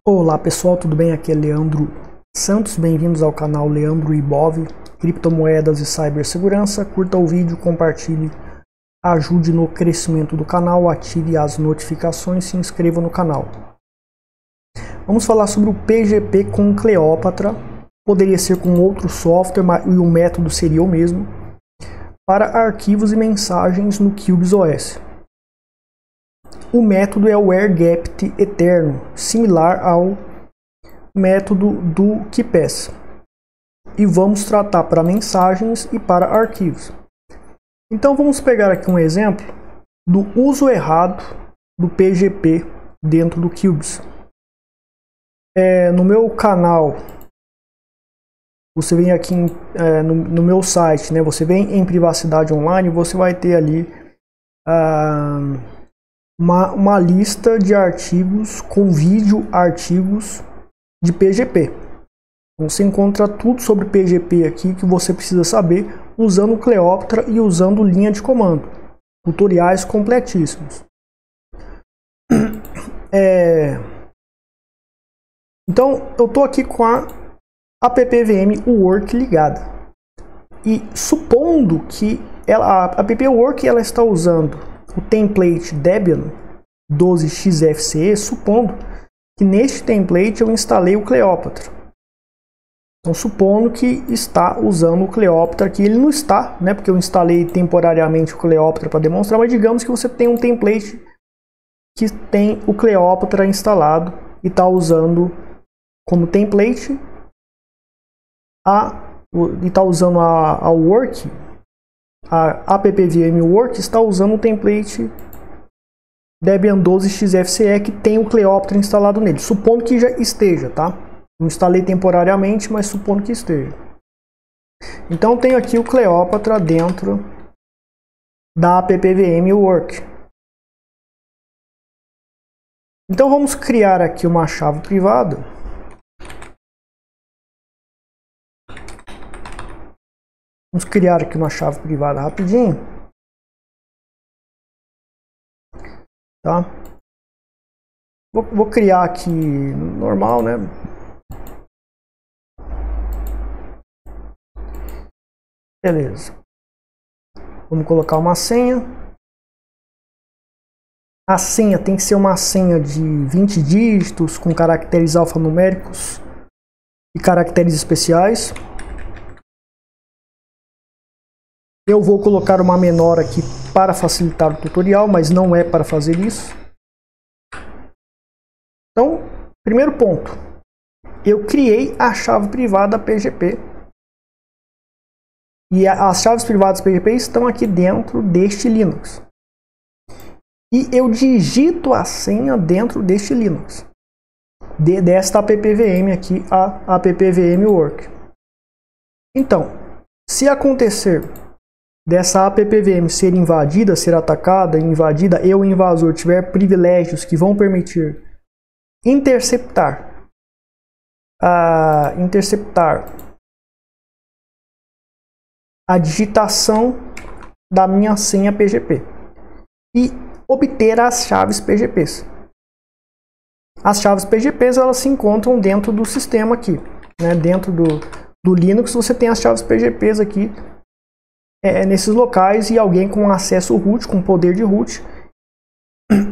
Olá pessoal, tudo bem? Aqui é Leandro Santos, bem-vindos ao canal Leandro Ibov, criptomoedas e cibersegurança. Curta o vídeo, compartilhe, ajude no crescimento do canal, ative as notificações e se inscreva no canal. Vamos falar sobre o PGP com Cleópatra, poderia ser com outro software e o método seria o mesmo, para arquivos e mensagens no QBIS. O método é o airGap eterno, similar ao método do KeePass. E vamos tratar para mensagens e para arquivos. Então vamos pegar aqui um exemplo do uso errado do PGP dentro do QBIS. No meu canal, você vem aqui no meu site, né? Você vem em privacidade online, você vai ter ali uma lista de artigos com vídeo, artigos de PGP. Você encontra tudo sobre PGP aqui que você precisa saber usando o Cleópatra e usando linha de comando. Tutoriais completíssimos. Então eu estou aqui com a AppVM Work ligada. E supondo que a AppWork ela está usando o template Debian 12xFCE, supondo que neste template eu instalei o Cleópatra. Então, supondo que está usando o Cleópatra, que ele não está, né? Porque eu instalei temporariamente o Cleópatra para demonstrar, mas digamos que você tem um template que tem o Cleópatra instalado e está usando como template e está usando a Work. A AppVM Work está usando o template Debian 12xFCE que tem o Cleópatra instalado nele. Supondo que já esteja, tá? Não instalei temporariamente, mas supondo que esteja. Então tenho aqui o Cleópatra dentro da AppVM Work. Então vamos criar aqui uma chave privada. Vamos criar aqui uma chave privada rapidinho. Tá? Vou criar aqui normal, né? Beleza. Vamos colocar uma senha. A senha tem que ser uma senha de 20 dígitos com caracteres alfanuméricos e caracteres especiais. Eu vou colocar uma menor aqui para facilitar o tutorial, mas não é para fazer isso. Então, primeiro ponto. Eu criei a chave privada PGP. E as chaves privadas PGP estão aqui dentro deste Linux. E eu digito a senha dentro deste Linux. Desta AppVM aqui, a AppVM Work. Então, se acontecer dessa AppVM ser invadida, ser atacada, invadida, e o invasor tiver privilégios que vão permitir interceptar a digitação da minha senha PGP e obter as chaves PGPs. As chaves PGPs elas se encontram dentro do sistema aqui, né? Dentro do Linux você tem as chaves PGPs aqui. Nesses locais, e alguém com acesso root, com poder de root,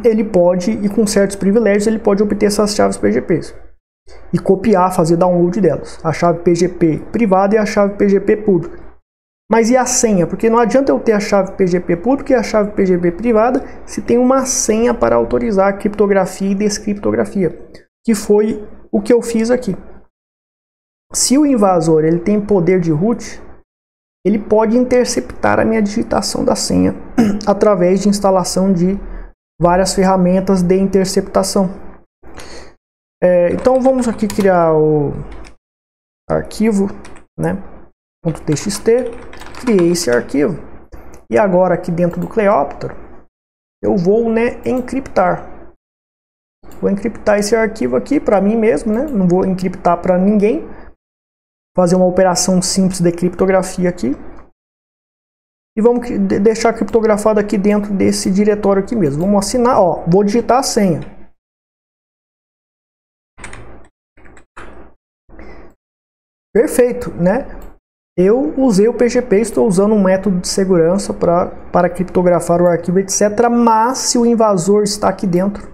ele pode, e com certos privilégios, ele pode obter essas chaves PGPs e copiar, fazer download delas, a chave PGP privada e a chave PGP pública. Mas e a senha? Porque não adianta eu ter a chave PGP pública e a chave PGP privada se tem uma senha para autorizar criptografia e descriptografia, que foi o que eu fiz aqui. Se o invasor ele tem poder de root, ele pode interceptar a minha digitação da senha através de instalação de várias ferramentas de interceptação. Então vamos aqui criar o arquivo, né, .txt, criei esse arquivo e agora aqui dentro do Cleópatra eu vou, né, encriptar. Vou encriptar esse arquivo aqui para mim mesmo, né? Não vou encriptar para ninguém. Fazer uma operação simples de criptografia aqui. E vamos deixar criptografado aqui dentro desse diretório aqui mesmo. Vamos assinar, ó, vou digitar a senha. Perfeito, né? Eu usei o PGP, estou usando um método de segurança para criptografar o arquivo, etc. Mas se o invasor está aqui dentro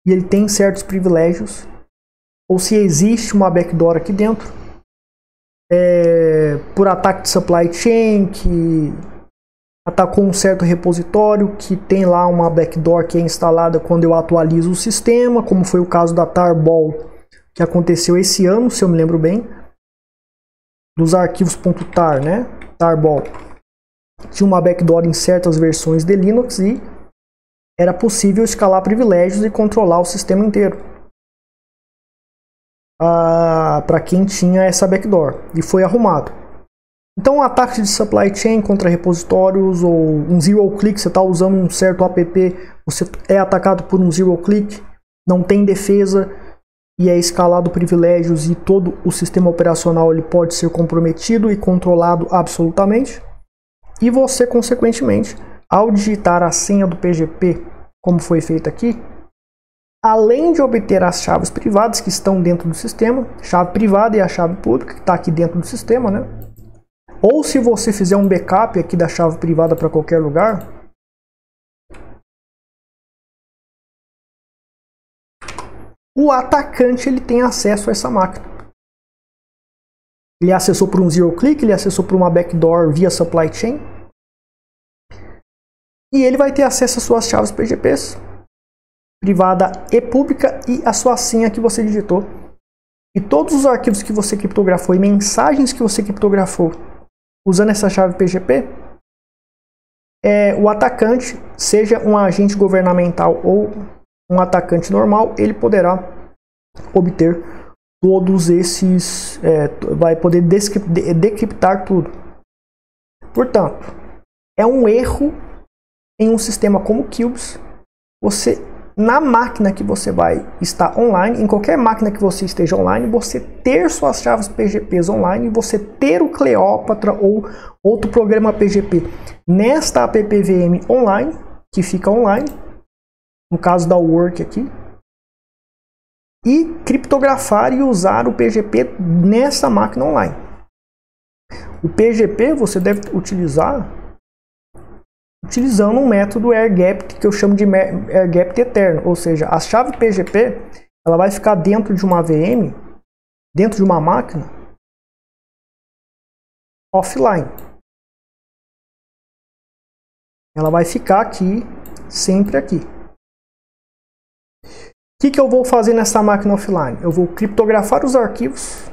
e ele tem certos privilégios, ou se existe uma backdoor aqui dentro, por ataque de supply chain, que atacou um certo repositório, que tem lá uma backdoor que é instalada quando eu atualizo o sistema, como foi o caso da Tarball, que aconteceu esse ano, se eu me lembro bem, dos arquivos .tar, né? Tarball. Tinha uma backdoor em certas versões de Linux e era possível escalar privilégios e controlar o sistema inteiro. Para quem tinha essa backdoor. E foi arrumado. Então, um ataque de supply chain contra repositórios ou um zero click, você está usando um certo app, você é atacado por um zero click, não tem defesa e é escalado privilégios e todo o sistema operacional ele pode ser comprometido e controlado absolutamente. E você, consequentemente, ao digitar a senha do PGP, como foi feito aqui, além de obter as chaves privadas que estão dentro do sistema, chave privada e a chave pública que está aqui dentro do sistema, né? Ou se você fizer um backup aqui da chave privada para qualquer lugar, o atacante ele tem acesso a essa máquina. Ele acessou por um zero click, ele acessou por uma backdoor via supply chain. E ele vai ter acesso às suas chaves PGPs, privada e pública, e a sua senha que você digitou. E todos os arquivos que você criptografou e mensagens que você criptografou usando essa chave PGP, o atacante, seja um agente governamental ou um atacante normal, ele poderá obter todos esses, vai poder decriptar tudo. Portanto, é um erro em um sistema como o Cubes, você, na máquina que você vai estar online, em qualquer máquina que você esteja online, você ter suas chaves PGPs online, você ter o Cleópatra ou outro programa PGP nesta appvm online, que fica online, no caso da Work aqui, e criptografar e usar o PGP nessa máquina online. O PGP você deve utilizar utilizando um método air-gapped que eu chamo de air-gapped eterno, ou seja, a chave PGP ela vai ficar dentro de uma VM, dentro de uma máquina offline. Ela vai ficar aqui, sempre aqui. O que eu vou fazer nessa máquina offline? Eu vou criptografar os arquivos.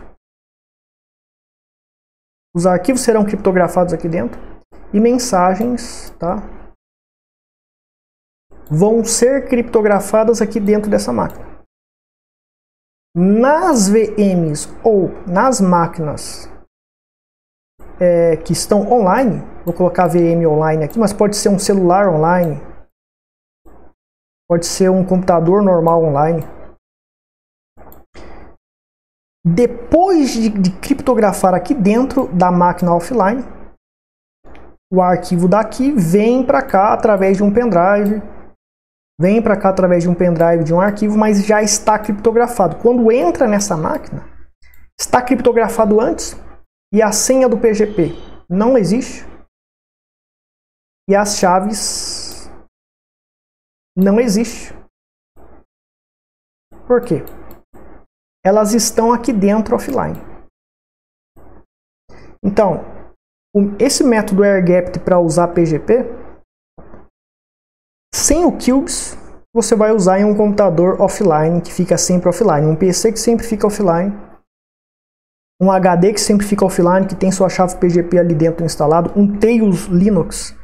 Os arquivos serão criptografados aqui dentro. E mensagens, tá? Vão ser criptografadas aqui dentro dessa máquina. Nas VMs ou nas máquinas que estão online, vou colocar VM online aqui, mas pode ser um celular online, pode ser um computador normal online. Depois de criptografar aqui dentro da máquina offline, o arquivo daqui vem para cá através de um pendrive, vem para cá através de um pendrive de um arquivo, mas já está criptografado. Quando entra nessa máquina, está criptografado antes e a senha do PGP não existe e as chaves não existem. Por quê? Elas estão aqui dentro offline. Então, esse método air-gapped para usar PGP, sem o Cubes, você vai usar em um computador offline, que fica sempre offline. Um PC que sempre fica offline. Um HD que sempre fica offline, que tem sua chave PGP ali dentro instalado. Um Tails Linux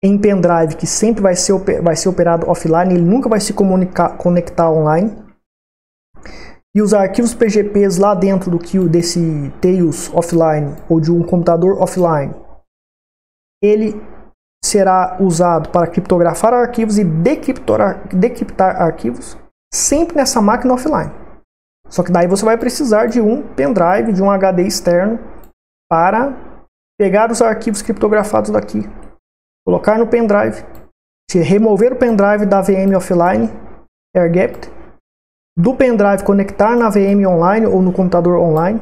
em pendrive, que sempre vai ser operado offline. Ele nunca vai se conectar online. E os arquivos PGPs lá dentro desse Tails offline ou de um computador offline, ele será usado para criptografar arquivos e decriptar arquivos sempre nessa máquina offline. Só que daí você vai precisar de um pendrive, de um HD externo para pegar os arquivos criptografados daqui, colocar no pendrive, remover o pendrive da VM offline, air-gapped, do pendrive conectar na VM online ou no computador online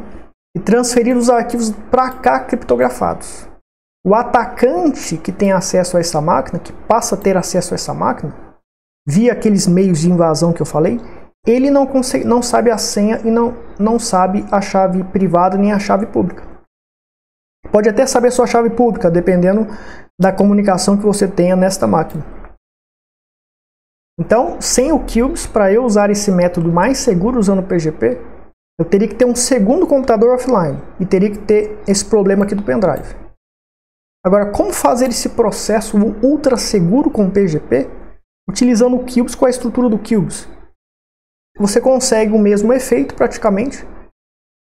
e transferir os arquivos para cá criptografados. O atacante que tem acesso a essa máquina, que passa a ter acesso a essa máquina, via aqueles meios de invasão que eu falei, ele não sabe a senha e não sabe a chave privada nem a chave pública. Pode até saber sua chave pública, dependendo da comunicação que você tenha nesta máquina. Então, sem o QUBES, para eu usar esse método mais seguro usando o PGP, eu teria que ter um segundo computador offline e teria que ter esse problema aqui do pendrive. Agora, como fazer esse processo ultra seguro com o PGP, utilizando o QUBES com a estrutura do QUBES? Você consegue o mesmo efeito praticamente,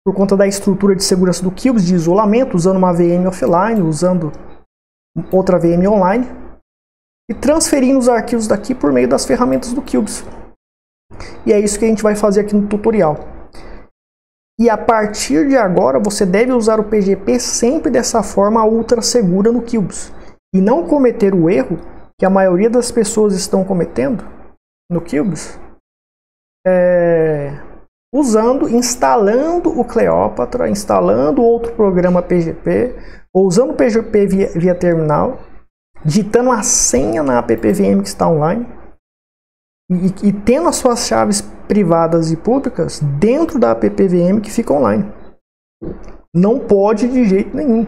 por conta da estrutura de segurança do QUBES, de isolamento, usando uma VM offline, usando outra VM online, e transferindo os arquivos daqui por meio das ferramentas do QUBES. E é isso que a gente vai fazer aqui no tutorial. E a partir de agora, você deve usar o PGP sempre dessa forma ultra segura no QUBES. E não cometer o erro que a maioria das pessoas estão cometendo no QUBES, instalando o Cleópatra, instalando outro programa PGP, ou usando o PGP via terminal, digitando a senha na appvm que está online, e tendo as suas chaves privadas e públicas dentro da appvm que fica online. Não pode de jeito nenhum.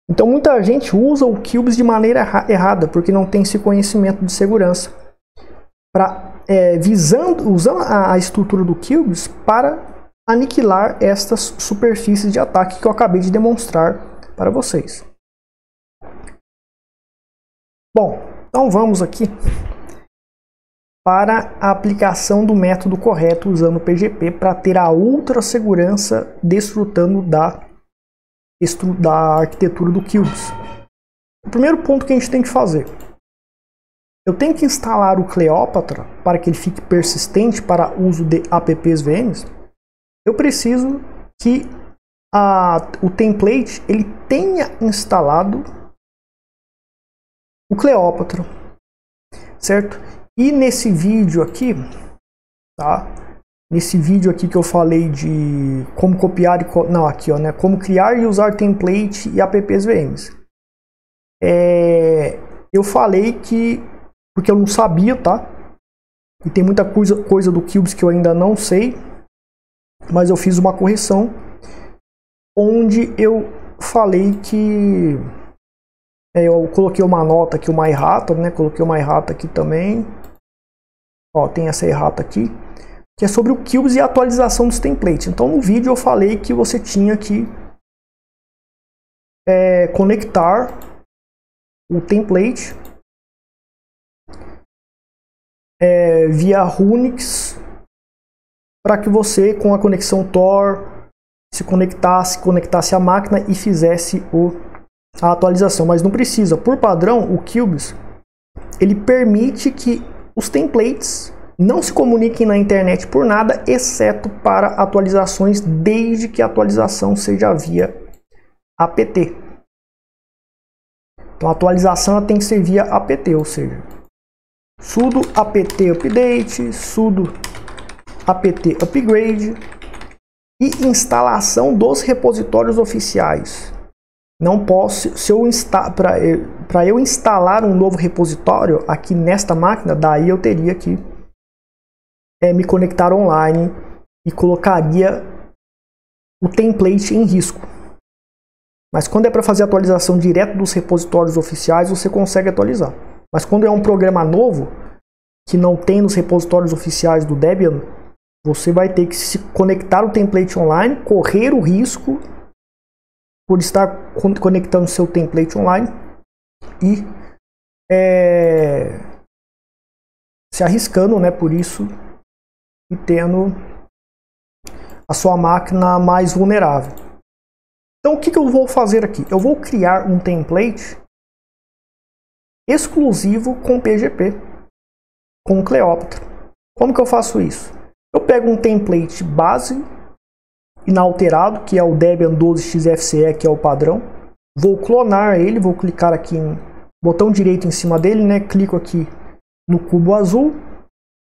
Então muita gente usa o QUBES de maneira errada, porque não tem esse conhecimento de segurança. Usando a estrutura do QUBES para aniquilar estas superfícies de ataque que eu acabei de demonstrar para vocês. Bom, então vamos aqui para a aplicação do método correto usando o PGP para ter a ultra segurança desfrutando da arquitetura do QUBES. O primeiro ponto que a gente tem que fazer: eu tenho que instalar o Cleópatra para que ele fique persistente para uso de apps VMs. Eu preciso que o template ele tenha instalado o Cleópatra, certo? E nesse vídeo aqui, tá? Nesse vídeo aqui que eu falei de como copiar como criar e usar template e apps VMs. Eu falei que, porque eu não sabia, tá? E tem muita coisa do QUBES que eu ainda não sei, mas eu fiz uma correção onde eu falei que eu coloquei uma nota aqui, uma errata, né? Coloquei uma errata aqui também. Ó, tem essa errata aqui, que é sobre o QUBES e a atualização dos templates. Então no vídeo eu falei que você tinha que conectar o template via Unix para que você, com a conexão Tor, se conectasse à máquina e fizesse a atualização. Mas não precisa. Por padrão, o QUBES ele permite que os templates não se comuniquem na internet por nada, exceto para atualizações, desde que a atualização seja via apt. Então a atualização ela tem que ser via apt, ou seja, sudo apt update, sudo apt upgrade e instalação dos repositórios oficiais. Não posso, para eu instalar um novo repositório aqui nesta máquina, daí eu teria que me conectar online e colocaria o template em risco. Mas quando é para fazer atualização direto dos repositórios oficiais, você consegue atualizar. Mas quando é um programa novo, que não tem nos repositórios oficiais do Debian, você vai ter que se conectar o template online, correr o risco por estar conectando seu template online e se arriscando, né, por isso, e tendo a sua máquina mais vulnerável. Então o que eu vou fazer aqui? Eu vou criar um template exclusivo com PGP, com Cleópatra. Como que eu faço isso? Eu pego um template base inalterado, que é o Debian 12xFCE, que é o padrão. Vou clonar ele, vou clicar aqui em botão direito em cima dele, né? Clico aqui no cubo azul,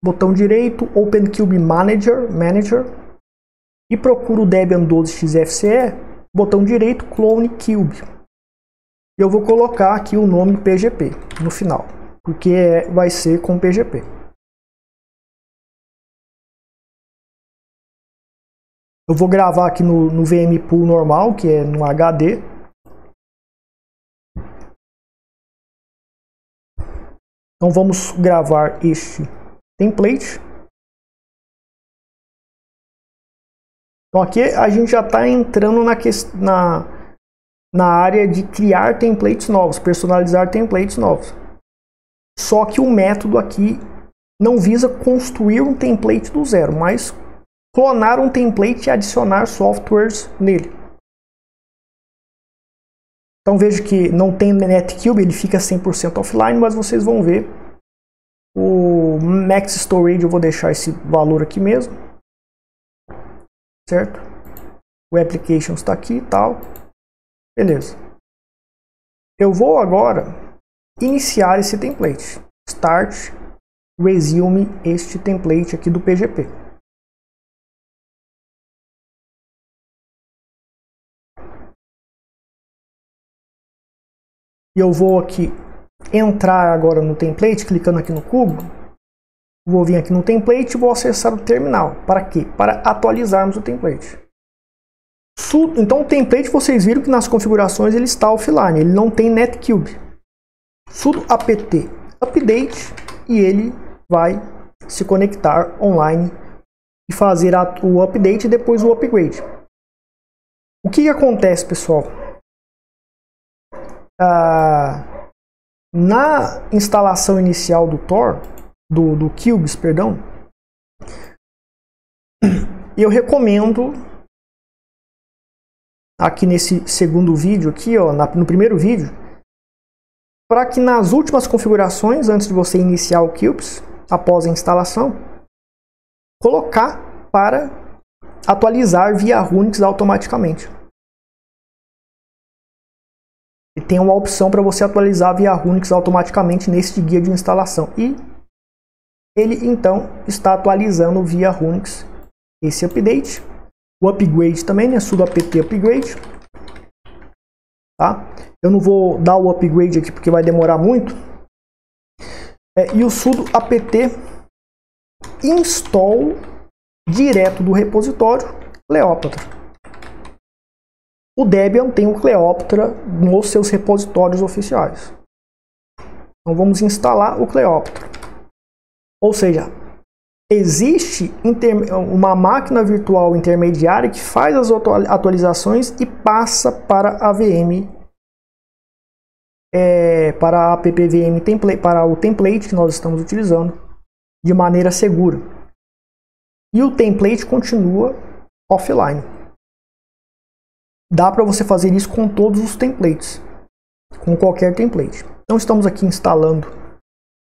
botão direito, OpenCube Manager, e procuro o Debian 12xfce, botão direito, clone cube. Eu vou colocar aqui o nome PGP no final, porque vai ser com PGP. Eu vou gravar aqui no VM Pool normal, que é no HD. Então vamos gravar este template. Então aqui a gente já está entrando na área de criar templates novos, personalizar templates novos. Só que o método aqui não visa construir um template do zero, mas clonar um template e adicionar softwares nele. Então veja que não tem Netcube, ele fica 100% offline, mas vocês vão ver o Max Storage, eu vou deixar esse valor aqui mesmo, certo? O Applications está aqui e tal, beleza. Eu vou agora iniciar esse template, Start, Resume este template aqui do PGP. E eu vou aqui entrar agora no template, clicando aqui no cubo. Vou vir aqui no template e vou acessar o terminal. Para quê? Para atualizarmos o template. Então o template, vocês viram que nas configurações ele está offline, ele não tem Netcube. Sudo apt update e ele vai se conectar online e fazer o update e depois o upgrade. O que acontece, pessoal? Na instalação inicial do Tor, do Cubes, perdão, eu recomendo aqui nesse segundo vídeo aqui, ó, no primeiro vídeo, para que nas últimas configurações, antes de você iniciar o Cubes, após a instalação, colocar para atualizar via Runix automaticamente. E tem uma opção para você atualizar via Runix automaticamente neste guia de instalação. E ele então está atualizando via Runix esse update. O upgrade também, né? Sudo apt upgrade. Tá? Eu não vou dar o upgrade aqui porque vai demorar muito. E o sudo apt install direto do repositório Cleópatra. O Debian tem o Cleópatra nos seus repositórios oficiais. Então vamos instalar o Cleópatra. Ou seja, existe uma máquina virtual intermediária que faz as atualizações e passa para a VM, para a appvm template, para o template que nós estamos utilizando de maneira segura. E o template continua offline. Dá para você fazer isso com todos os templates, com qualquer template. Então estamos aqui instalando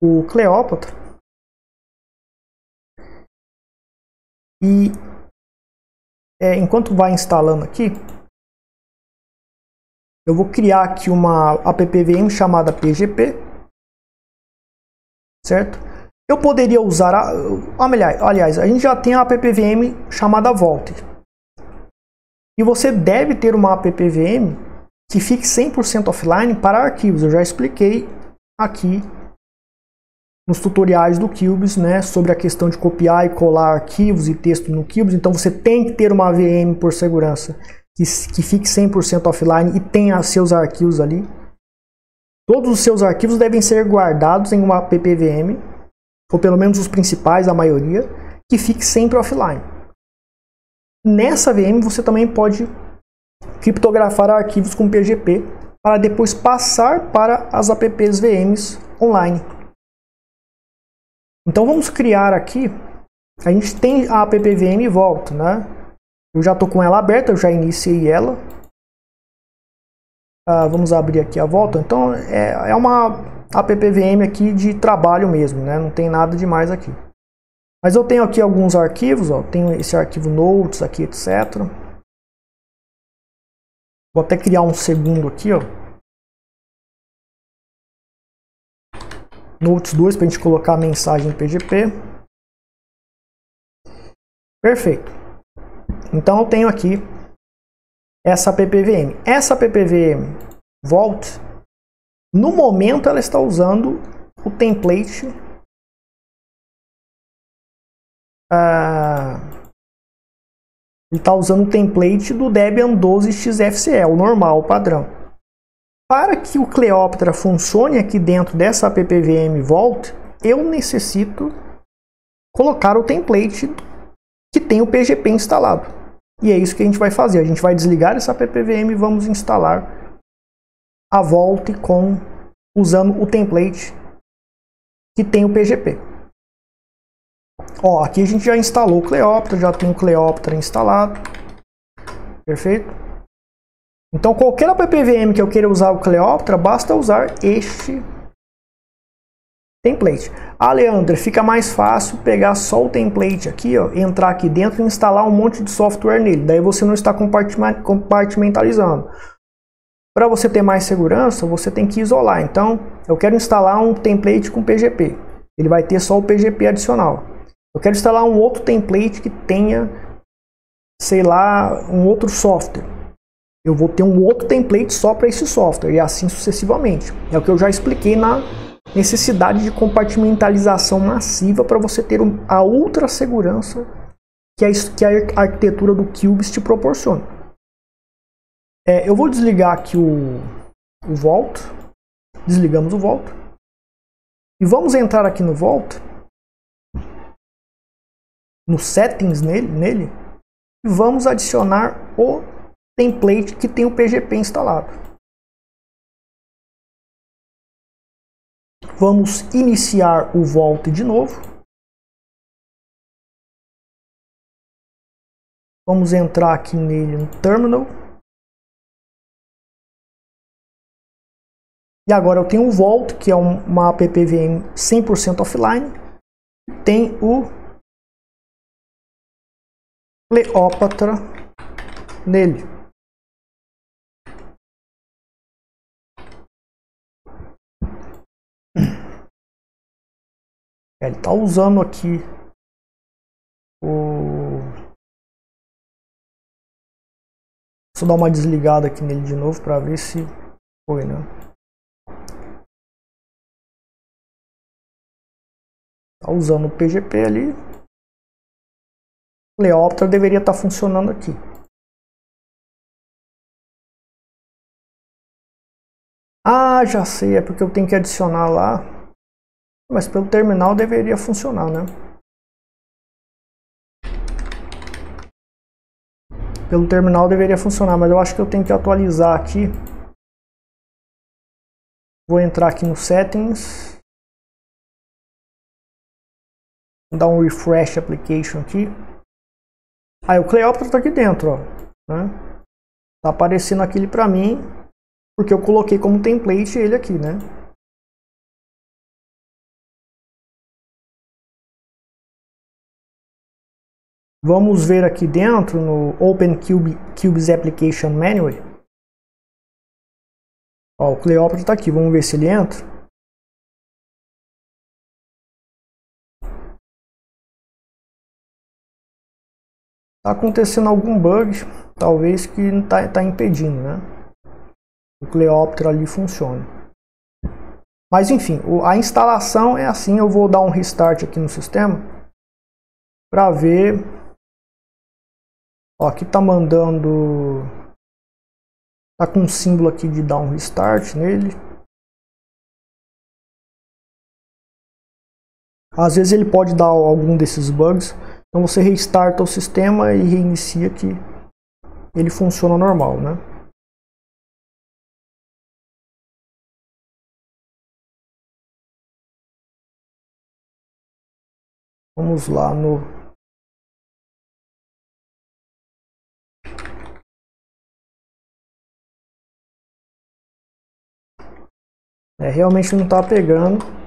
o Cleópatra. E enquanto vai instalando aqui, eu vou criar aqui uma appvm chamada PGP, certo? Eu poderia usar, aliás, a gente já tem a appvm chamada Vault. E você deve ter uma appvm que fique 100% offline para arquivos. Eu já expliquei aqui nos tutoriais do Cubes, né, sobre a questão de copiar e colar arquivos e texto no Cubes. Então você tem que ter uma VM por segurança que fique 100% offline e tenha seus arquivos ali. Todos os seus arquivos devem ser guardados em uma appvm, ou pelo menos os principais, a maioria, que fique sempre offline. Nessa VM você também pode criptografar arquivos com PGP para depois passar para as apps VMs online. Então vamos criar aqui, a gente tem a appvm Vault, né? Eu já estou com ela aberta, eu já iniciei ela. Vamos abrir aqui a Vault. Então é uma appvm aqui de trabalho mesmo, né? Não tem nada demais aqui. Mas eu tenho aqui alguns arquivos, ó. Tenho esse arquivo notes aqui, etc. Vou até criar um segundo aqui, ó. Notes 2 para a gente colocar a mensagem PGP. Perfeito. Então eu tenho aqui essa PPVM. Essa PPVM Vault, no momento ela está usando o template ele está usando o template do Debian 12XFCE, o normal, o padrão. Para que o Cleopatra funcione aqui dentro dessa PPVM Vault, eu necessito colocar o template que tem o PGP instalado. E é isso que a gente vai fazer. A gente vai desligar essa PPVM e vamos instalar a Vault usando o template que tem o PGP. Ó, aqui a gente já instalou o Cleopatra, já tem o Cleopatra instalado. Perfeito? Então qualquer PPVM que eu queira usar o Cleopatra, basta usar este template. Ah, Leandro, fica mais fácil pegar só o template aqui, ó, entrar aqui dentro e instalar um monte de software nele. Daí você não está compartimentalizando. Para você ter mais segurança, você tem que isolar. Então, eu quero instalar um template com PGP. Ele vai ter só o PGP adicional. Eu quero instalar um outro template que tenha, sei lá, um outro software. Eu vou ter um outro template só para esse software e assim sucessivamente. É o que eu já expliquei na necessidade de compartimentalização massiva para você ter a ultra segurança que a arquitetura do QBIS te proporciona. Eu vou desligar aqui o Vault. Desligamos o Vault. E vamos entrar aqui no Vault, no Settings nele, e vamos adicionar o template que tem o PGP instalado. Vamos iniciar o Vault de novo. Vamos entrar aqui nele no Terminal. E agora eu tenho o Vault, que é uma PPVM 100% offline. Tem o Cleopatra nele. Ele está usando aqui Deixa eu dar uma desligada aqui nele de novo para ver se foi, né? Está usando o PGP ali. O Cleopatra deveria estar funcionando aqui. Ah, já sei, é porque eu tenho que adicionar lá. Mas pelo terminal deveria funcionar, né? Pelo terminal deveria funcionar, mas eu acho que eu tenho que atualizar aqui. Vou entrar aqui no Settings. Dar um Refresh Application aqui. Aí o Cleopatra está aqui dentro, ó. Né? Tá aparecendo aquele para mim, porque eu coloquei como template ele aqui, né? Vamos ver aqui dentro no Open QBIS Application Manual. Ó, o Cleopatra está aqui, vamos ver se ele entra. Está acontecendo algum bug, talvez que está impedindo, né? O Cleopatra ali funciona. Mas enfim, a instalação é assim. Eu vou dar um restart aqui no sistema para ver. Ó, aqui tá mandando, tá com um símbolo aqui de dar um restart nele. Às vezes ele pode dar algum desses bugs. Então você restarta o sistema e reinicia que ele funciona normal, né? Vamos lá no realmente não está pegando.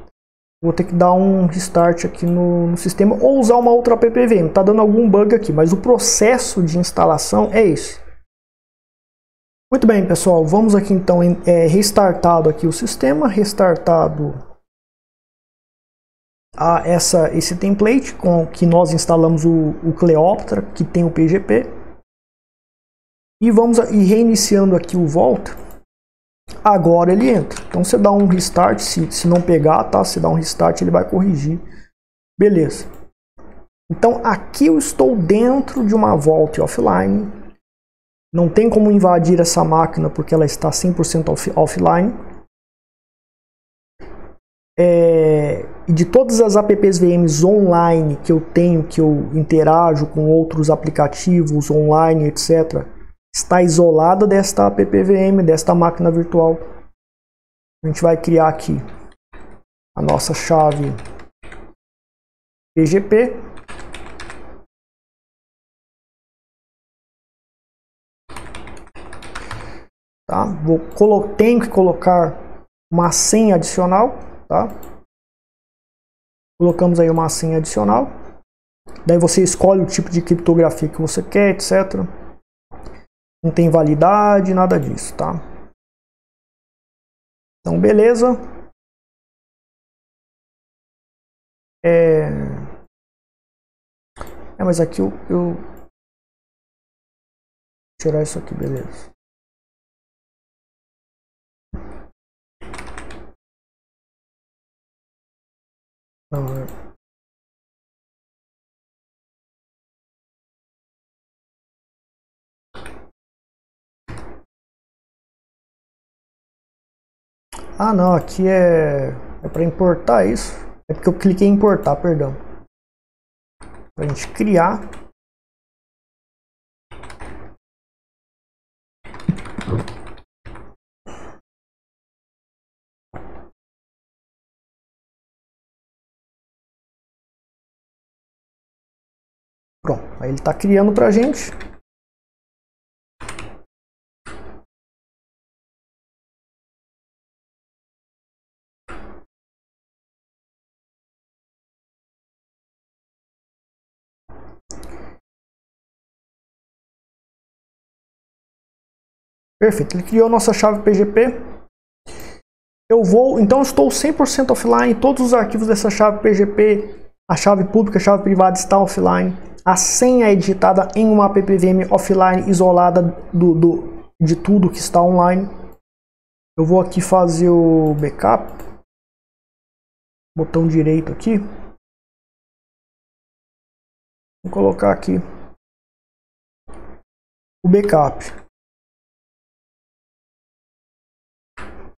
Vou ter que dar um restart aqui no sistema ou usar uma outra PPVM. Está dando algum bug aqui, mas o processo de instalação é esse. Muito bem, pessoal. Vamos aqui então restartado aqui o sistema, restartado esse template com que nós instalamos o Cleopatra, que tem o PGP. e vamos reiniciando aqui o volta. Agora ele entra. Então você dá um restart, se não pegar, tá? Se dá um restart, ele vai corrigir. Beleza. Então aqui eu estou dentro de uma vault offline. Não tem como invadir essa máquina porque ela está 100% offline. E de todas as apps VMs online que eu tenho, que eu interajo com outros aplicativos online, etc., está isolada desta app VM, desta máquina virtual. A gente vai criar aqui a nossa chave PGP. Tá? Tenho que colocar uma senha adicional. Tá? Colocamos aí uma senha adicional. Daí você escolhe o tipo de criptografia que você quer, etc. Não tem validade, nada disso, tá? Então, beleza. Mas aqui eu vou tirar isso aqui, beleza. Não, não, aqui é para importar isso. É porque eu cliquei em importar, perdão. Pra gente criar. Pronto, aí ele está criando para a gente. Perfeito, ele criou nossa chave PGP. Então eu estou 100% offline, todos os arquivos dessa chave PGP, a chave pública, a chave privada está offline. A senha é digitada em uma appvm offline, isolada de tudo que está online. Eu vou aqui fazer o backup. Botão direito aqui. Vou colocar aqui o backup.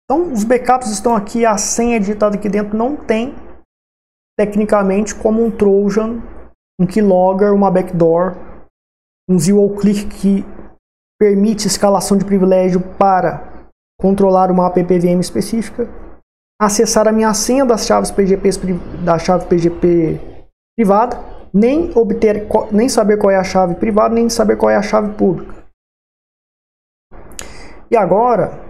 Então os backups estão aqui, a senha é digitada aqui dentro, não tem tecnicamente como um Trojan, um keylogger, uma backdoor, um zero click que permite escalação de privilégio para controlar uma appvm específica, acessar a minha senha das chaves PGP da chave PGP privada, nem saber qual é a chave privada, nem saber qual é a chave pública. E agora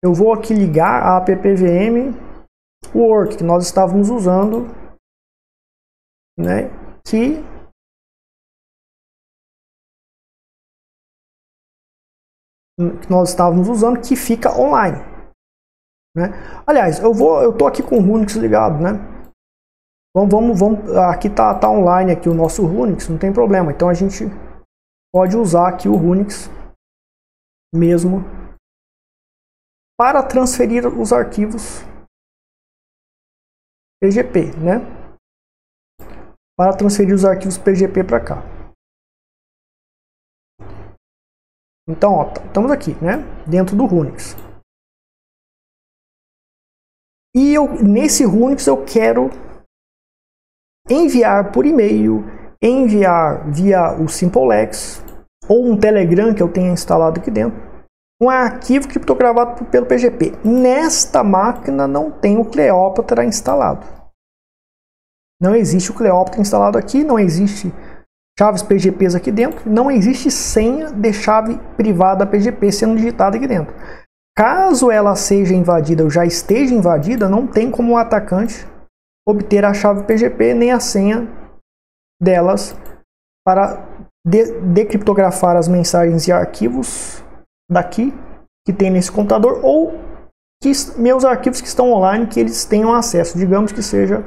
eu vou aqui ligar a appvm work que nós estávamos usando, né, que fica online, né? Aliás, eu tô aqui com o Runix ligado, né? Vamos aqui tá online aqui o nosso Runix, não tem problema. Então a gente pode usar aqui o Runix mesmo para transferir os arquivos PGP, né? Para transferir os arquivos PGP para cá. Então, ó, estamos aqui, né? Dentro do Runix. E nesse Runix eu quero enviar por e-mail, enviar via o SimpleX ou um Telegram que eu tenha instalado aqui dentro, um arquivo criptografado pelo PGP. Nesta máquina não tem o Cleópatra instalado. Não existe o Cleópatra instalado aqui, não existe chaves PGPs aqui dentro, não existe senha de chave privada PGP sendo digitada aqui dentro. Caso ela seja invadida ou já esteja invadida, não tem como o atacante obter a chave PGP nem a senha delas para decriptografar as mensagens e arquivos daqui que tem nesse computador, ou meus arquivos que estão online, que eles tenham acesso, digamos que seja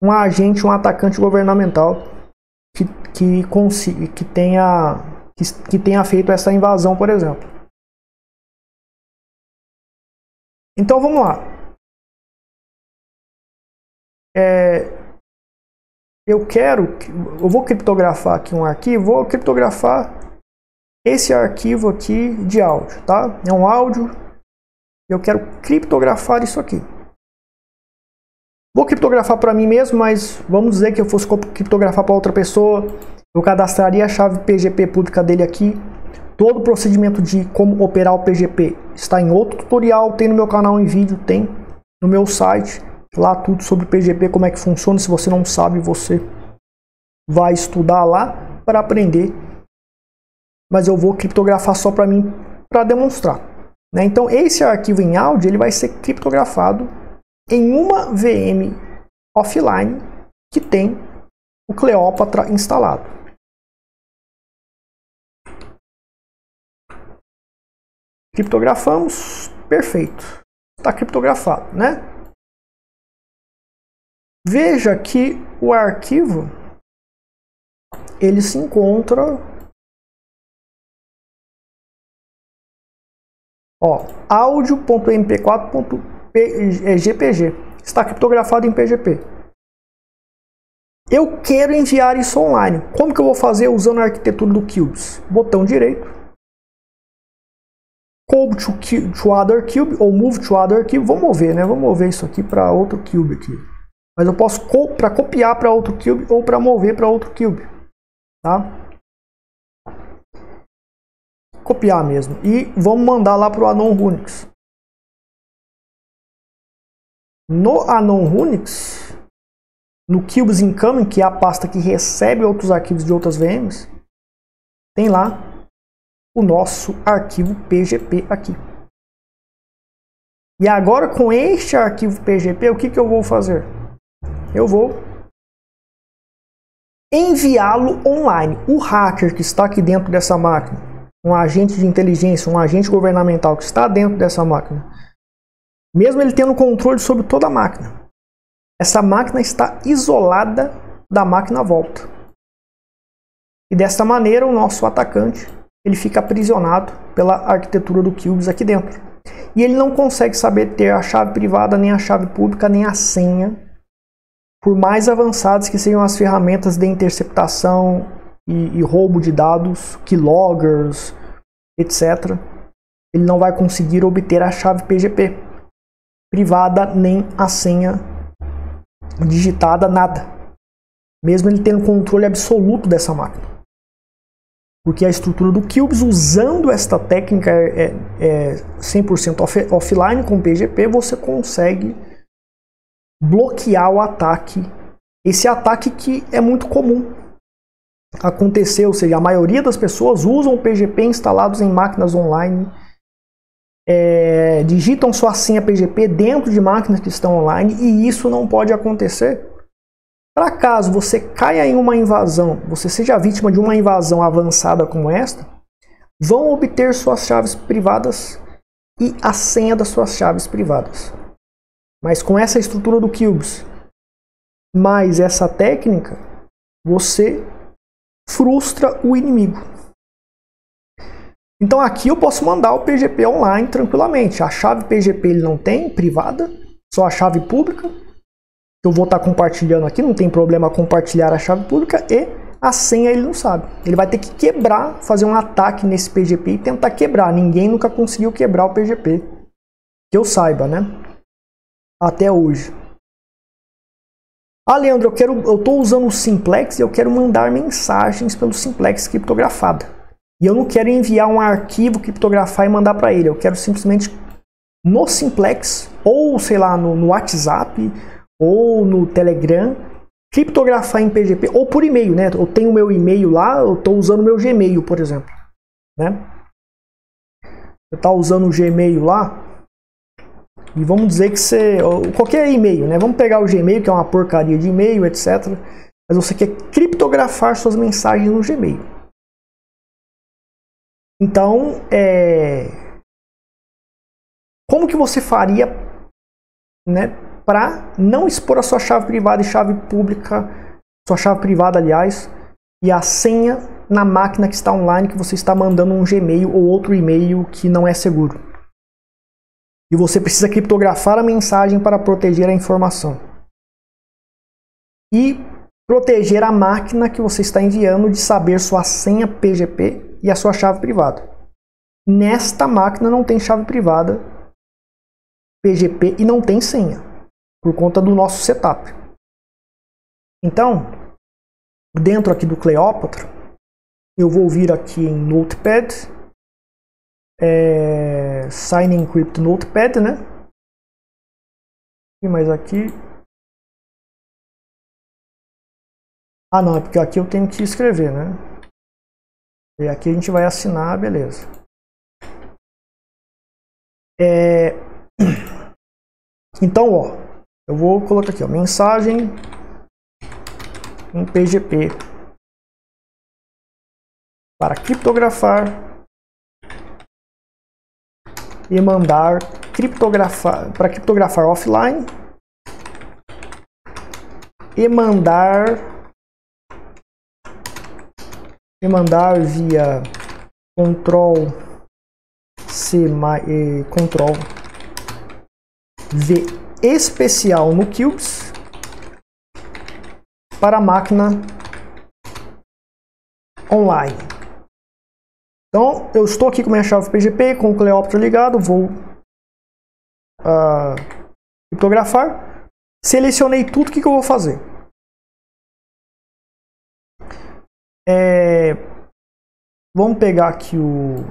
um agente, um atacante governamental que tenha que tenha feito essa invasão, por exemplo. Então vamos lá. Eu vou criptografar aqui um arquivo, vou criptografar esse arquivo aqui de áudio, tá? É um áudio, eu quero criptografar isso aqui. Vou criptografar para mim mesmo, mas vamos dizer que eu fosse criptografar para outra pessoa, eu cadastraria a chave PGP pública dele aqui. Todo o procedimento de como operar o PGP está em outro tutorial, tem no meu canal em vídeo, tem no meu site, lá tudo sobre PGP, como é que funciona. Se você não sabe, você vai estudar lá para aprender. Mas eu vou criptografar só para mim, para demonstrar, né? Então esse arquivo em áudio ele vai ser criptografado em uma VM offline que tem o Cleópatra instalado. Criptografamos, perfeito, está criptografado, né? Veja que o arquivo ele se encontra, audio.mp4.gpg, está criptografado em PGP. Eu quero enviar isso online. Como que eu vou fazer usando a arquitetura do Cubes? Botão direito, Copy to other cube ou Move to other cube. Vou mover, né? Vou mover isso aqui para outro cube aqui. Mas eu posso para copiar para outro cube ou para mover para outro cube, tá? Copiar mesmo. E vamos mandar lá para o Anon Unix. No Anon Unix, no Cubes Incoming, que é a pasta que recebe outros arquivos de outras VMs, tem lá o nosso arquivo PGP aqui. E agora com este arquivo PGP, o que eu vou fazer? Eu vou enviá-lo online. O hacker que está aqui dentro dessa máquina, um agente de inteligência, um agente governamental que está dentro dessa máquina, mesmo ele tendo controle sobre toda a máquina, essa máquina está isolada da máquina volta. E dessa maneira o nosso atacante ele fica aprisionado pela arquitetura do Cubes aqui dentro. E ele não consegue saber ter a chave privada, nem a chave pública, nem a senha, por mais avançadas que sejam as ferramentas de interceptação e roubo de dados, keyloggers, etc. Ele não vai conseguir obter a chave PGP privada, nem a senha digitada, nada. Mesmo ele tendo controle absoluto dessa máquina. Porque a estrutura do Cubes, usando esta técnica 100% offline com PGP, você consegue bloquear o ataque. Esse ataque que é muito comum acontecer, ou seja, a maioria das pessoas usam o PGP instalados em máquinas online, digitam sua senha PGP dentro de máquinas que estão online, e isso não pode acontecer. Para caso você caia em uma invasão, você seja vítima de uma invasão avançada como esta, vão obter suas chaves privadas e a senha das suas chaves privadas. Mas com essa estrutura do Cubes, mais essa técnica, você frustra o inimigo. Então aqui eu posso mandar o PGP online tranquilamente. A chave PGP ele não tem privada, só a chave pública. Eu vou estar compartilhando aqui, não tem problema compartilhar a chave pública, e a senha ele não sabe. Ele vai ter que quebrar, fazer um ataque nesse PGP e tentar quebrar. Ninguém nunca conseguiu quebrar o PGP, que eu saiba, né? Até hoje. Ah, Leandro, eu estou usando o Simplex e eu quero mandar mensagens pelo Simplex criptografada. E eu não quero enviar um arquivo, criptografar e mandar para ele. Eu quero simplesmente no Simplex, ou sei lá, no WhatsApp, ou no Telegram, criptografar em PGP, ou por e-mail, né? Eu tenho meu e-mail lá, eu estou usando meu Gmail, por exemplo, né? Você está usando o Gmail lá, e vamos dizer que você... qualquer e-mail, né? Vamos pegar o Gmail, que é uma porcaria de e-mail, etc. Mas você quer criptografar suas mensagens no Gmail. Então, como que você faria, né, para não expor a sua chave privada e chave pública, sua chave privada, aliás, e a senha na máquina que está online, que você está mandando um Gmail ou outro e-mail que não é seguro. E você precisa criptografar a mensagem para proteger a informação. E proteger a máquina que você está enviando de saber sua senha PGP e a sua chave privada. Nesta máquina não tem chave privada PGP e não tem senha, por conta do nosso setup. Então, dentro aqui do Cleópatra, eu vou vir aqui em Notepad, Sign Encrypt Notepad, né? E mais aqui. Ah, não, é porque aqui eu tenho que escrever, né? E aqui a gente vai assinar, beleza. Então, ó, eu vou colocar aqui, ó, mensagem em PGP para criptografar e mandar para criptografar offline e mandar via Ctrl C Ctrl V especial no Cubes para a máquina online. Então, eu estou aqui com minha chave PGP, com o Cleópatra ligado, vou criptografar. Selecionei tudo, o que eu vou fazer? Vamos pegar aqui o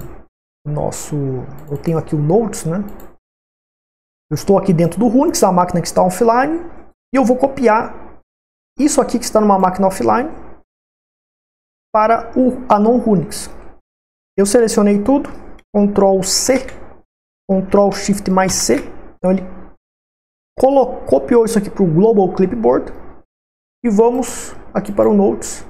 nosso... Eu tenho aqui o Notes, né? Eu estou aqui dentro do Runix, a máquina que está offline, e eu vou copiar isso aqui que está numa máquina offline para a non-Runix. Eu selecionei tudo, Ctrl C, Ctrl Shift mais C, então ele copiou isso aqui para o Global Clipboard, e vamos aqui para o Notes,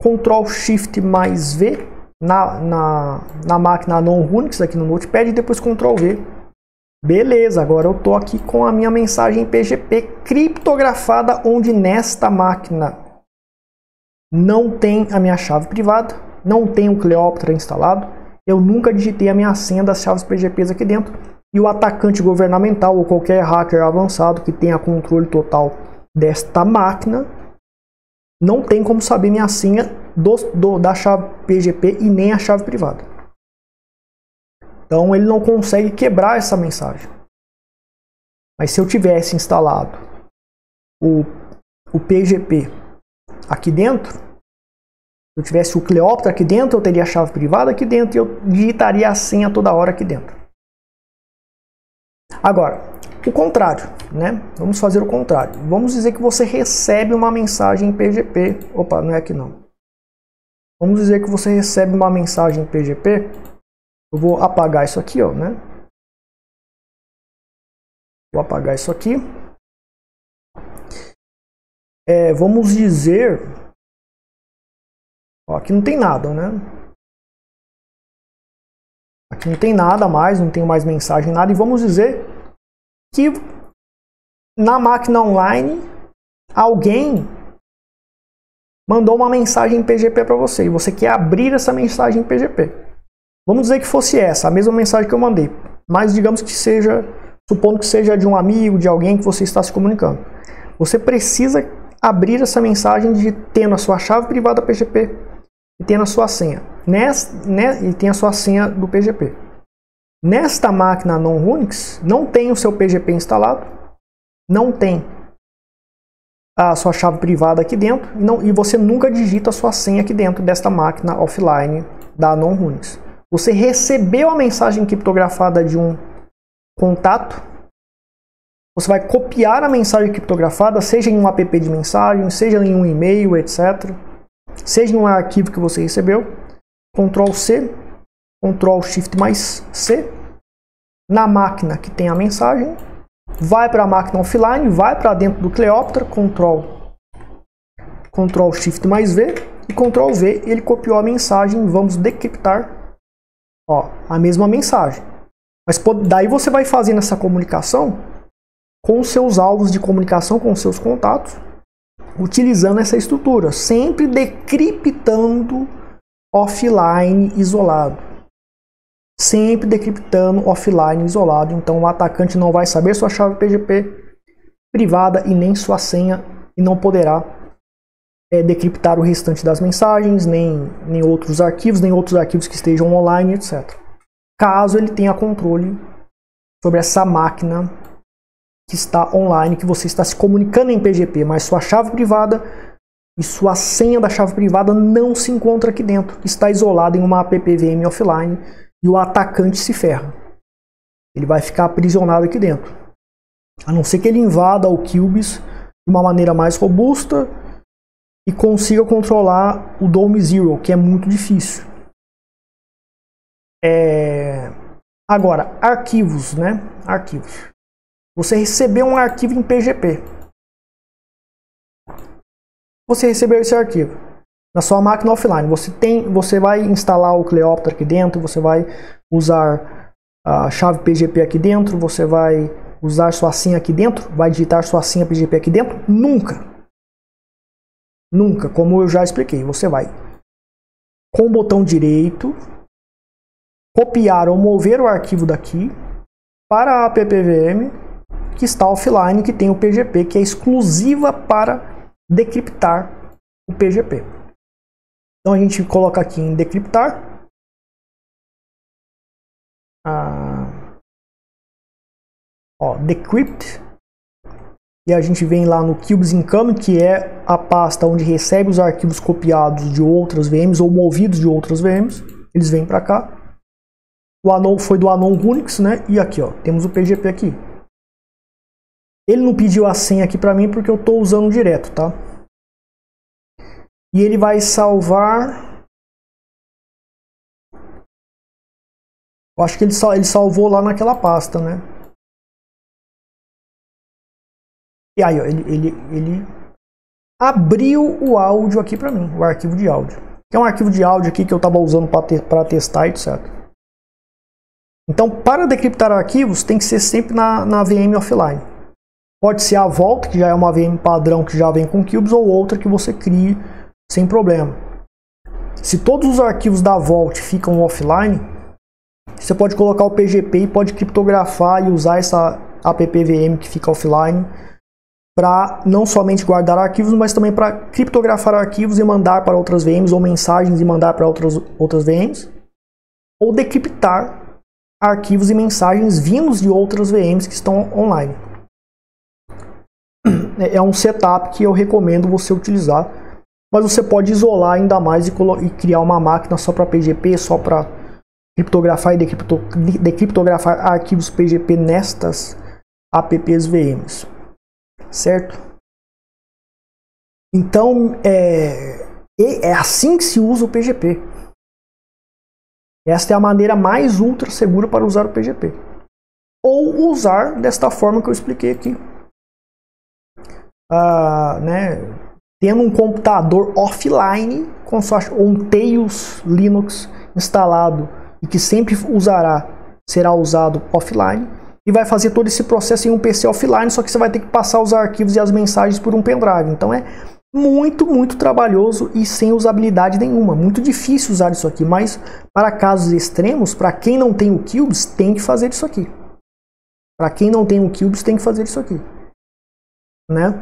Ctrl Shift mais V na máquina non-Runix aqui no Notepad, e depois Ctrl V. Beleza, agora eu estou aqui com a minha mensagem PGP criptografada, onde nesta máquina não tem a minha chave privada, não tem o Cleópatra instalado, eu nunca digitei a minha senha das chaves PGPs aqui dentro, e o atacante governamental ou qualquer hacker avançado que tenha controle total desta máquina não tem como saber minha senha da chave PGP e nem a chave privada. Então ele não consegue quebrar essa mensagem. Mas se eu tivesse instalado o PGP aqui dentro, se eu tivesse o Cleópatra aqui dentro, eu teria a chave privada aqui dentro e eu digitaria a senha toda hora aqui dentro. Agora, o contrário, né? Vamos fazer o contrário. Vamos dizer que você recebe uma mensagem em PGP. Opa, não é aqui não. Vamos dizer que você recebe uma mensagem em PGP. Eu vou apagar isso aqui, ó, né? Vou apagar isso aqui. Vamos dizer... Ó, aqui não tem nada, né? Aqui não tem nada mais, não tem mais mensagem, nada. E vamos dizer que na máquina online alguém mandou uma mensagem em PGP para você. E você quer abrir essa mensagem em PGP. Vamos dizer que fosse essa, a mesma mensagem que eu mandei. Mas digamos que seja, supondo que seja de um amigo, de alguém que você está se comunicando. Você precisa abrir essa mensagem tendo a sua chave privada PGP e tendo a sua senha. E tem a sua senha do PGP. Nesta máquina non-Runix, não tem o seu PGP instalado, não tem a sua chave privada aqui dentro, e você nunca digita a sua senha aqui dentro desta máquina offline da non-Runix. Você recebeu a mensagem criptografada de um contato, você vai copiar a mensagem criptografada, seja em um app de mensagem, seja em um e-mail, etc. Seja em um arquivo que você recebeu, Ctrl C, Ctrl Shift mais C, na máquina que tem a mensagem, vai para a máquina offline, vai para dentro do Cleópatra, Ctrl Shift mais V e Ctrl V, ele copiou a mensagem, vamos decriptar. Ó, a mesma mensagem. Mas daí você vai fazendo essa comunicação com os seus alvos de comunicação, com os seus contatos, utilizando essa estrutura, sempre decriptando offline isolado. Sempre decriptando offline isolado. Então o atacante não vai saber sua chave PGP privada e nem sua senha e não poderá decriptar o restante das mensagens, nem outros arquivos que estejam online, etc. Caso ele tenha controle sobre essa máquina que está online, que você está se comunicando em PGP, mas sua chave privada e sua senha da chave privada não se encontra aqui dentro, está isolada em uma app-VM offline e o atacante se ferra. Ele vai ficar aprisionado aqui dentro. A não ser que ele invada o Cubes de uma maneira mais robusta e consiga controlar o Dome Zero, que é muito difícil. Agora, arquivos, né? Arquivos. Você recebeu um arquivo em PGP. Você recebeu esse arquivo na sua máquina offline. Você vai instalar o Cleopatra aqui dentro, você vai usar a chave PGP aqui dentro, você vai usar sua senha aqui dentro, vai digitar sua senha PGP aqui dentro? Nunca. Nunca, como eu já expliquei. Você vai com o botão direito copiar ou mover o arquivo daqui para a app-VM que está offline, que tem o PGP, que é exclusiva para decriptar o PGP. Então a gente coloca aqui em decriptar. Decrypt. E a gente vem lá no Cubes Incoming, que é a pasta onde recebe os arquivos copiados de outras VMs ou movidos de outras VMs. Eles vêm para cá. O Anon foi do Anon Unix, né? E aqui, ó, temos o PGP aqui. Ele não pediu a senha aqui para mim porque eu estou usando direto, tá? E ele vai salvar. Eu acho que ele salvou lá naquela pasta, né? E aí, ó, ele abriu o áudio aqui para mim, o arquivo de áudio. Que é um arquivo de áudio aqui que eu estava usando para testar, etc. Então, para decriptar arquivos, tem que ser sempre na VM offline. Pode ser a Vault, que já é uma VM padrão que já vem com Cubes, ou outra que você crie sem problema. Se todos os arquivos da Vault ficam offline, você pode colocar o PGP e pode criptografar e usar essa app-VM que fica offline para não somente guardar arquivos, mas também para criptografar arquivos e mandar para outras VMs, ou mensagens e mandar para outras VMs, ou decriptar arquivos e mensagens vindos de outras VMs que estão online. É um setup que eu recomendo você utilizar, mas você pode isolar ainda mais e criar uma máquina só para PGP, só para criptografar e decriptografar arquivos PGP nestas apps VMs. Certo? Então, é assim que se usa o PGP. Esta é a maneira mais ultra segura para usar o PGP. Ou usar desta forma que eu expliquei aqui. Tendo um computador offline, ou um Tails Linux instalado, e que sempre será usado offline, e vai fazer todo esse processo em um PC offline, só que você vai ter que passar os arquivos e as mensagens por um pendrive. Então é muito, muito trabalhoso e sem usabilidade nenhuma. Muito difícil usar isso aqui, mas para casos extremos, para quem não tem o Cubes, tem que fazer isso aqui. Para quem não tem o Cubes, tem que fazer isso aqui. Né?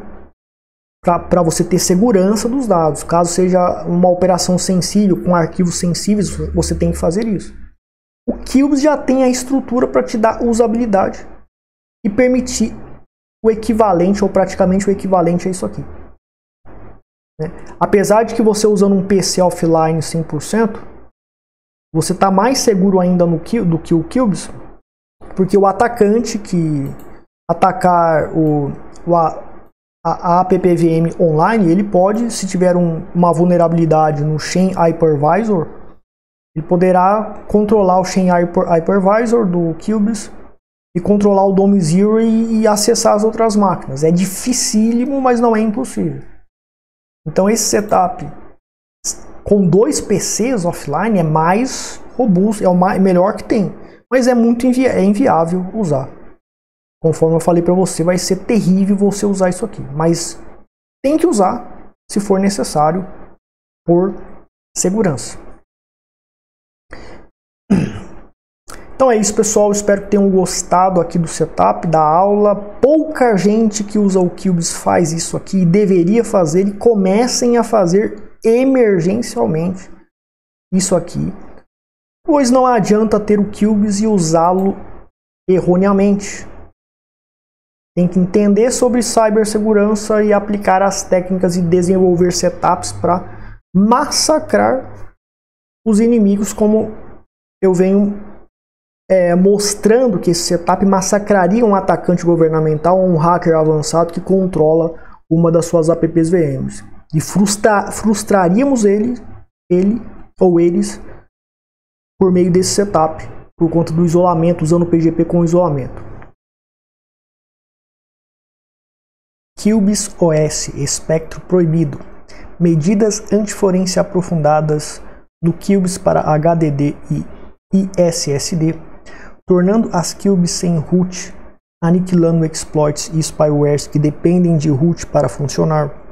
Para você ter segurança dos dados. Caso seja uma operação sensível, com arquivos sensíveis, você tem que fazer isso. O Cubes já tem a estrutura para te dar usabilidade e permitir o equivalente, ou praticamente o equivalente a isso aqui. Apesar de que você usando um PC offline 100%, você está mais seguro ainda do que o Cubes, porque o atacante que atacar a app-VM online, ele pode, se tiver uma vulnerabilidade no Chain Hypervisor, ele poderá controlar o Chain Hypervisor do Cubes e controlar o Dome Zero e acessar as outras máquinas. É dificílimo, mas não é impossível. Então esse setup com 2 PCs offline é mais robusto, é o melhor que tem. Mas é muito inviável usar. Conforme eu falei para você, vai ser terrível você usar isso aqui. Mas tem que usar se for necessário por segurança. Então é isso, pessoal. Espero que tenham gostado aqui do setup, da aula. Pouca gente que usa o Cubes faz isso aqui e deveria fazer, e comecem a fazer emergencialmente isso aqui, pois não adianta ter o Cubes e usá-lo erroneamente. Tem que entender sobre cibersegurança e aplicar as técnicas e desenvolver setups para massacrar os inimigos, como eu venho mostrando que esse setup massacraria um atacante governamental ou um hacker avançado que controla uma das suas apps VMs. E frustraríamos ele ou eles por meio desse setup, por conta do isolamento, usando o PGP com isolamento. Cubes OS, espectro proibido. Medidas antiforense aprofundadas no Cubes para HDD e SSD, tornando as Cubes sem root, aniquilando exploits e spywares que dependem de root para funcionar.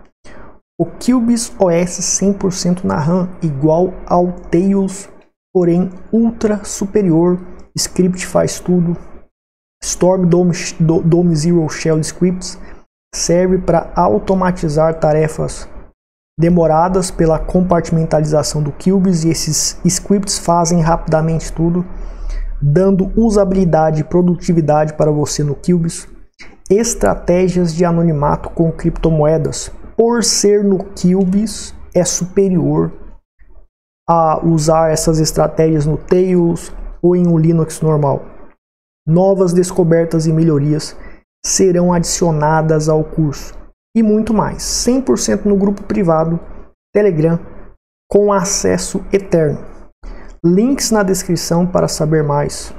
O Cubes OS 100% na RAM igual ao Tails, porém ultra superior. Script faz tudo. Storm Dome Zero Shell Scripts serve para automatizar tarefas demoradas pela compartimentalização do Cubes, e esses scripts fazem rapidamente tudo, dando usabilidade e produtividade para você no Cubes. Estratégias de anonimato com criptomoedas. Por ser no Cubes, é superior a usar essas estratégias no Tails ou em um Linux normal. Novas descobertas e melhorias serão adicionadas ao curso. E muito mais. 100% no grupo privado Telegram com acesso eterno. Links na descrição para saber mais.